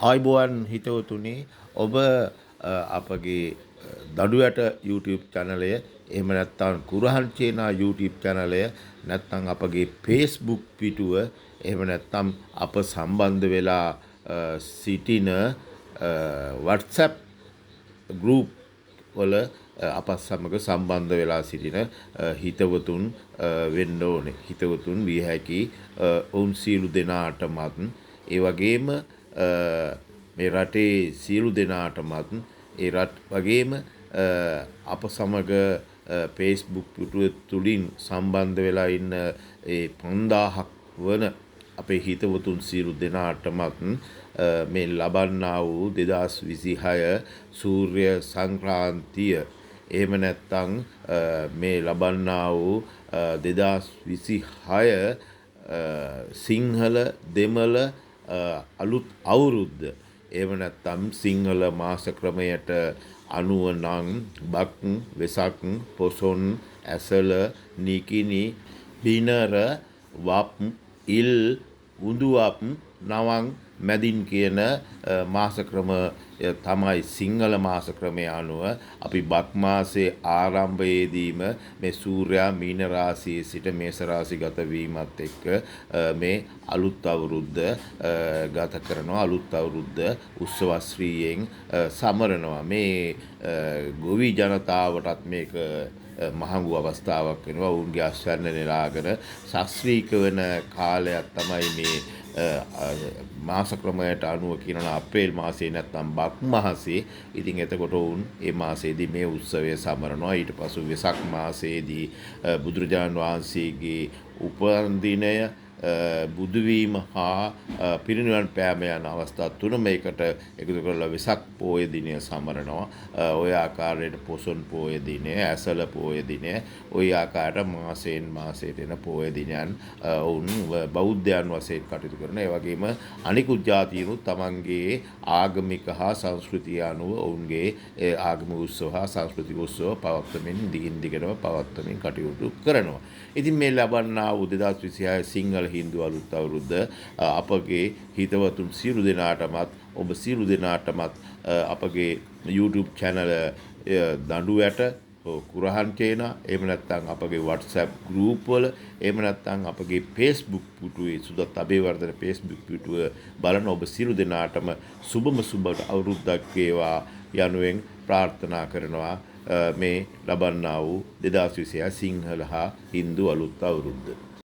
ආයිබෝවන් හිතවතුනි ඔබ අපගේ දඩුවට YouTube channel එක එහෙම නැත්නම් කුරහන් චේනා YouTube channel එක නැත්නම් අපගේ Facebook පිටුව එහෙම නැත්නම් අප සම්බන්ධ වෙලා සිටින WhatsApp group වල අප සමග සම්බන්ධ වෙලා සිටින හිතවතුන් වෙන්න ඕනේ. හිතවතුන් විය හැකි ඔවුන් සියලු දෙනාටමත් ඒ වගේම මේ රටේ සියලු දෙනාටමත් ඒ රට වගේම අප සමග Facebook පිටුව තුලින් සම්බන්ධ වෙලා ඉන්න ඒ 5000ක් වන අපේ හිතවතුන් සියලු දෙනාටමත් මේ ලබන්නා වූ 2026 සූර්ය සංක්‍රාන්තිය එහෙම නැත්නම් මේ ලබන්නා වූ 2026 සිංහල දෙමළ අලුත් අවුරුද්ද එහෙම නැත්නම් සිංහල මාස ක්‍රමයට අනුව නම් බක් වෙසක් පොසොන් ඇසළ නිකිණි බිනර වප් ඉල් උඳුවප් නවම් මැදින් කියන මාස ක්‍රම තමයි සිංහල මාස ක්‍රමය අනුව අපි බක් මාසයේ ආරම්භයේදීම මේ සූර්යයා මීන රාශියේ සිට මේෂ රාශිගත වීමත් එක්ක මේ අලුත් අවුරුද්ද ගත කරනවා අලුත් අවුරුද්ද උත්සවශ්‍රීයෙන් සමරනවා මේ ගොවි ජනතාවටත් මේක මහඟු අවස්ථාවක් වෙනවා ඔවුන්ගේ අස්වැන්න නෙලාගෙන ශාස්ත්‍රීය වන කාලයක් තමයි මේ මාස ක්‍රමයට අනුව කියනවා අප්‍රේල් මාසයේ නැත්නම් බක් මාසයේ. ඉතින් එතකොට වුන් මේ මාසයේදී මේ උත්සවය සමරනවා. ඊට පසු වෙසක් මාසයේදී බුදුරජාණන් වහන්සේගේ උපන් දිනය බුදු වීම හා පිරිනිවන් පෑම යන අවස්ථා තුනම එකට එකතු කරලා වෙසක් පෝය දිනය සමරනවා. ওই ආකාරයට පොසොන් පෝය දිනය, ඇසළ පෝය දිනය, ওই ආකාරයට මාසයෙන් මාසයට එන පෝය දිනයන් වුන් බෞද්ධයන් වශයෙන් කටයුතු කරන. ඒ වගේම අනිකුත් ජාතීනුත් තමන්ගේ ආගමික හා සංස්කෘතිය අනුව ඔවුන්ගේ ආගමික උත්සව හා සංස්කෘතික උත්සව පවත්වමින් දිගින් දිගටම පවත්වමින් කටයුතු කරනවා. ඉතින් මේ ලබන්නා වූ 2026 සිංහල හින්දු අලුත් අවුරුද්ද අපගේ හිතවතුන් සියලු දෙනාටමත් ඔබ සියලු දෙනාටමත් අපගේ YouTube channel දඬුවට කුරහන් චේනා එහෙම නැත්නම් අපගේ WhatsApp group වල එහෙම නැත්නම් අපගේ Facebook පිටුවේ සුදත් අබේවර්ධන Facebook පිටුව බලන ඔබ සියලු දෙනාටම සුබම සුබ අවුරුද්දක් වේවා යනුවෙන් ප්‍රාර්ථනා කරනවා මේ ලබන්නා වූ 2026 සිංහල හා හින්දු අලුත් අවුරුද්ද